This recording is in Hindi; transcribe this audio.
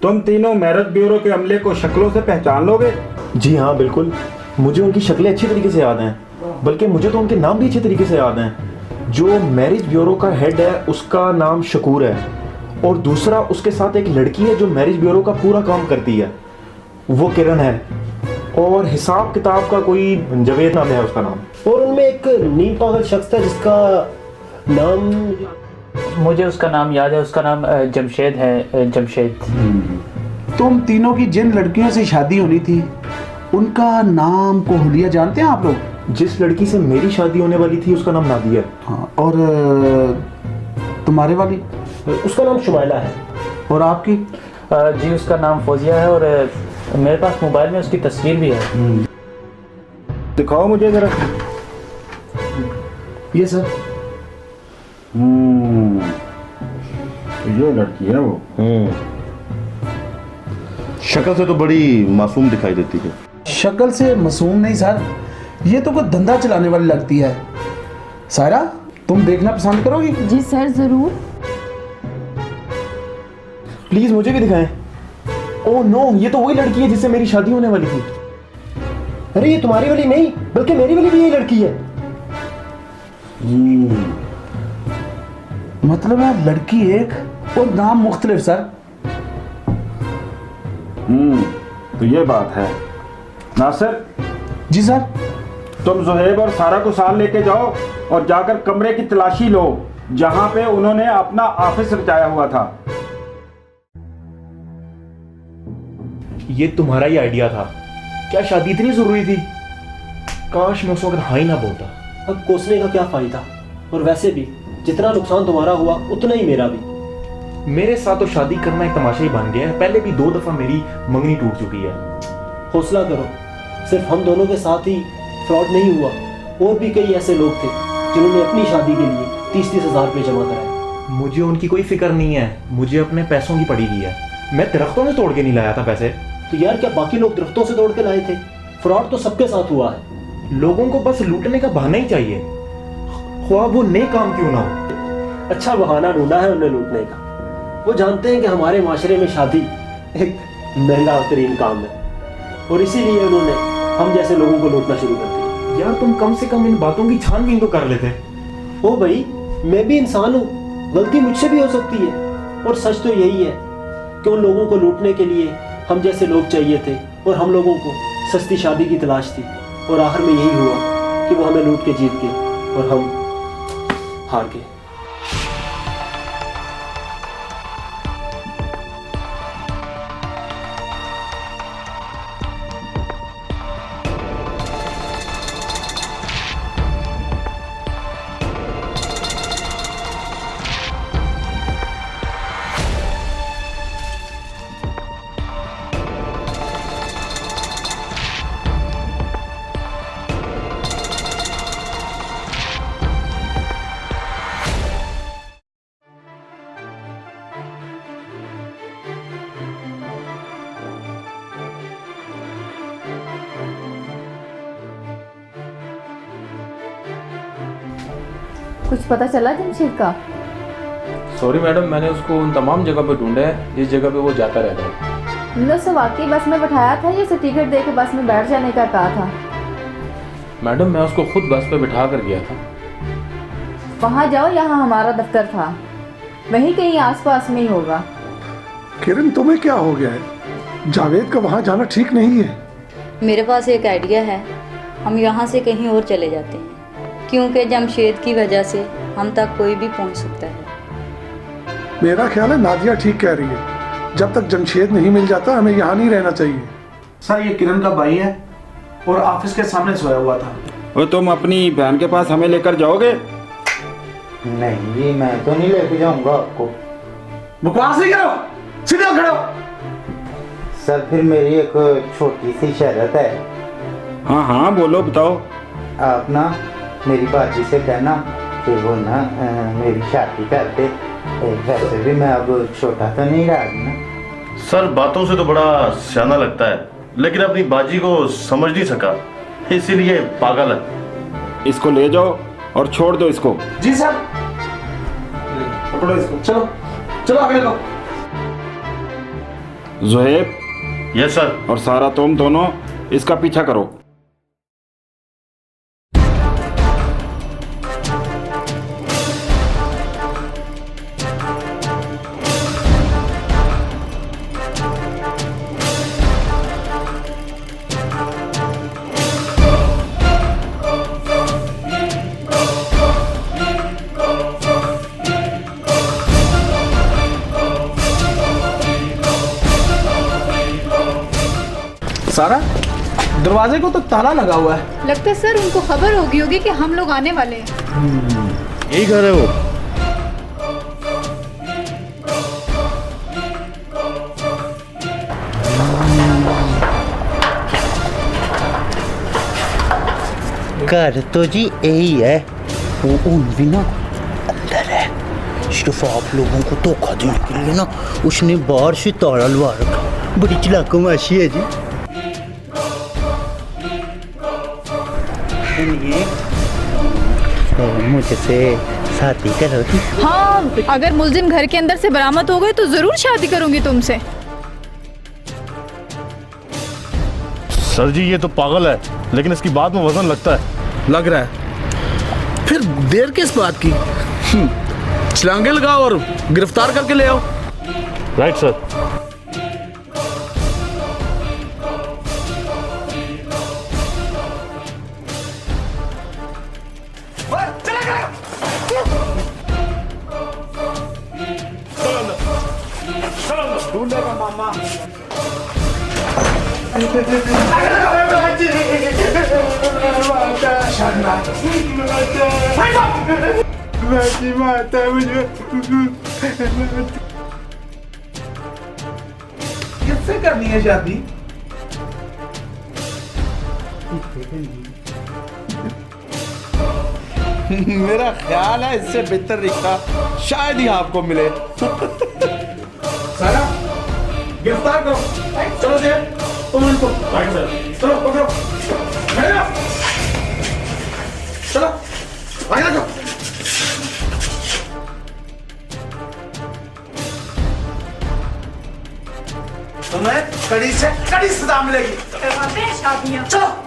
तुम तीनों मैरिज ब्यूरो के अमले को शक्लों से पहचान लोगे? जी हाँ बिल्कुल, मुझे उनकी शक्लें अच्छी तरीके से याद हैं, बल्कि मुझे तो उनके नाम भी अच्छी तरीके से याद हैं। जो मैरिज ब्यूरो का हेड है उसका नाम शकूर है, और दूसरा उसके साथ एक लड़की है जो मैरिज ब्यूरो का पूरा काम करती है, वो किरण है, और हिसाब किताब का कोई जवेद नाम है उसका नाम। और उनमें एक नीम पागल शख्स था जिसका नाम, मुझे उसका नाम याद है, उसका नाम जमशेद है, जमशेद। तुम तीनों की जिन लड़कियों से शादी होनी थी उनका नाम को हुलिया जानते हैं आप लोग? जिस लड़की से मेरी शादी होने वाली थी उसका नाम नादिया है। हाँ, और तुम्हारे वाली? उसका नाम शुमाइला है। और आपकी? जी उसका नाम फौजिया है, और मेरे पास मोबाइल में उसकी तस्वीर भी है। दिखाओ मुझे जरा। ये सर। तो ये लड़की है वो। शक्ल से तो बड़ी मासूम दिखाई देती है। शक्ल से मासूम नहीं सर, ये तो कोई धंधा चलाने वाली लगती है। सायरा, तुम देखना पसंद करोगी? जी सर जरूर। प्लीज मुझे भी दिखाएं। ओह नो, ये तो वही लड़की है जिससे मेरी शादी होने वाली थी। अरे ये तुम्हारी वाली नहीं, बल्कि मेरी वाली भी यही लड़की है। मतलब है लड़की एक और नाम मुख्तलिफ सर। तो ये बात है। नासिर, जी सर। तुम जुहैब और सारा को साथ लेके जाओ और जाकर कमरे की तलाशी लो जहां पे उन्होंने अपना ऑफिस रचाया हुआ था। ये तुम्हारा ही आइडिया था? क्या शादी इतनी जरूरी थी? काश मैं उस वक्त हाँ ही ना बोलता। अब कोसने का क्या फायदा, और वैसे भी जितना नुकसान तुम्हारा हुआ उतना ही मेरा भी। मेरे साथ तो शादी करना एक तमाशा ही बन गया है। पहले भी 2 दफा मेरी मंगनी टूट चुकी है। हौसला करो, सिर्फ हम दोनों के साथ ही फ्रॉड नहीं हुआ, और भी कई ऐसे लोग थे जिन्होंने अपनी शादी के लिए 30-30 हजार रुपये जमा कराए। मुझे उनकी कोई फिक्र नहीं है, मुझे अपने पैसों की पड़ी हुई है। मैं दरख्तों से तोड़ के नहीं लाया था पैसे। तो यार क्या बाकी लोग दरख्तों से तोड़ के लाए थे? फ्रॉड तो सबके साथ हुआ है। लोगों को बस लूटने का बहाना ही चाहिए, ख्वाह वो नेक काम क्यों ना हो। अच्छा बहाना ढूंढा है उन्हें लूटने का। वो जानते हैं कि हमारे माशरे में शादी एक महंगा तरीन काम है, और इसीलिए उन्होंने हम जैसे लोगों को लूटना शुरू कर दिया। यार तुम कम से कम इन बातों की छानबीन तो कर लेते। ओ भाई, मैं भी इंसान हूँ, गलती मुझसे भी हो सकती है। और सच तो यही है कि उन लोगों को लूटने के लिए हम जैसे लोग चाहिए थे, और हम लोगों को सस्ती शादी की तलाश थी, और आखिर में यही हुआ कि वो हमें लूट के जीत गए और हम हार गए। कुछ पता चला जमशेद का? सॉरी मैडम, मैंने उसको उन तमाम जगह पे ढूंढा है जिस जगह पे वो जाता रहता है। तुमने उसे वाकई बस में बैठाया था या उसे टिकट दे के बस में बैठ जाने का कहा था? मैडम मैं उसको खुद बस पे बिठा कर गया था। वहाँ जाओ, यहाँ हमारा दफ्तर था, वहीं कहीं आसपास में ही होगा। किरण तुम्हें क्या हो गया है? जावेद का वहाँ जाना ठीक नहीं है। मेरे पास एक आइडिया है, हम यहाँ से कहीं और चले जाते हैं, क्योंकि जमशेद की वजह से हम तक कोई भी पहुँच सकता है। मेरा ख्याल है नादिया ठीक कह रही है, जब तक जमशेद नहीं मिल जाता हमें यहाँ नहीं रहना चाहिए। सर ये किरण का भाई है और ऑफिस के सामने सोया हुआ था। वो तुम अपनी बहन के पास हमें लेकर जाओगे? नहीं जी, मैं तो नहीं लेके जाऊंगा आपको। बकवास नहीं करो, सीधे खड़ो। सर फिर मेरी एक छोटी सी शर्त है। हाँ हाँ बोलो, बताओ। आप ना मेरी बाजी से कहना कि वो ना मेरी शादी कर दे। वैसे भी मैं अब छोटा तो नहीं रहा ना। सर बातों से तो बड़ा सियाना लगता है, लेकिन अपनी बाजी को समझ नहीं सका, इसीलिए पागल है। इसको ले जाओ और छोड़ दो इसको। जी सर। पकड़ो इसको, चलो चलो आगे लो। जुहैब। Yes sir. और सारा, तुम दोनों इसका पीछा करो। सारा, दरवाजे को तो ताला लगा हुआ है। लगता है सर उनको खबर होगी कि हम लोग आने वाले हैं। यही घर है वो। घर तो जी यही है, वो उन भी ना अंदर है। सिर्फ आप लोगों को धोखा देने के लिए ना उसने बाहर से ताला लगा रखा। बड़ी चालाक माशी है जी। मुझसे शादी करोगी? हाँ, अगर मुलजिम घर के अंदर से बरामद हो गए तो जरूर शादी करूंगी तुमसे। सर जी ये तो पागल है, लेकिन इसकी बात में वजन लगता है। लग रहा है। फिर देर किस बात की? छलांगे लगाओ और गिरफ्तार करके ले आओ। Right sir. ढूंढेगा मामा। किससे करनी है शादी? मेरा ख्याल है इससे बेहतर रिश्ता शायद ही आपको मिले। सारा, गिरफ्तार करो। चलो जी, तुम इनको चलो पकड़ो। चलो आगे जाओ। तुम्हें कड़ी से कड़ी सजा मिलेगी। शादियां। चलो।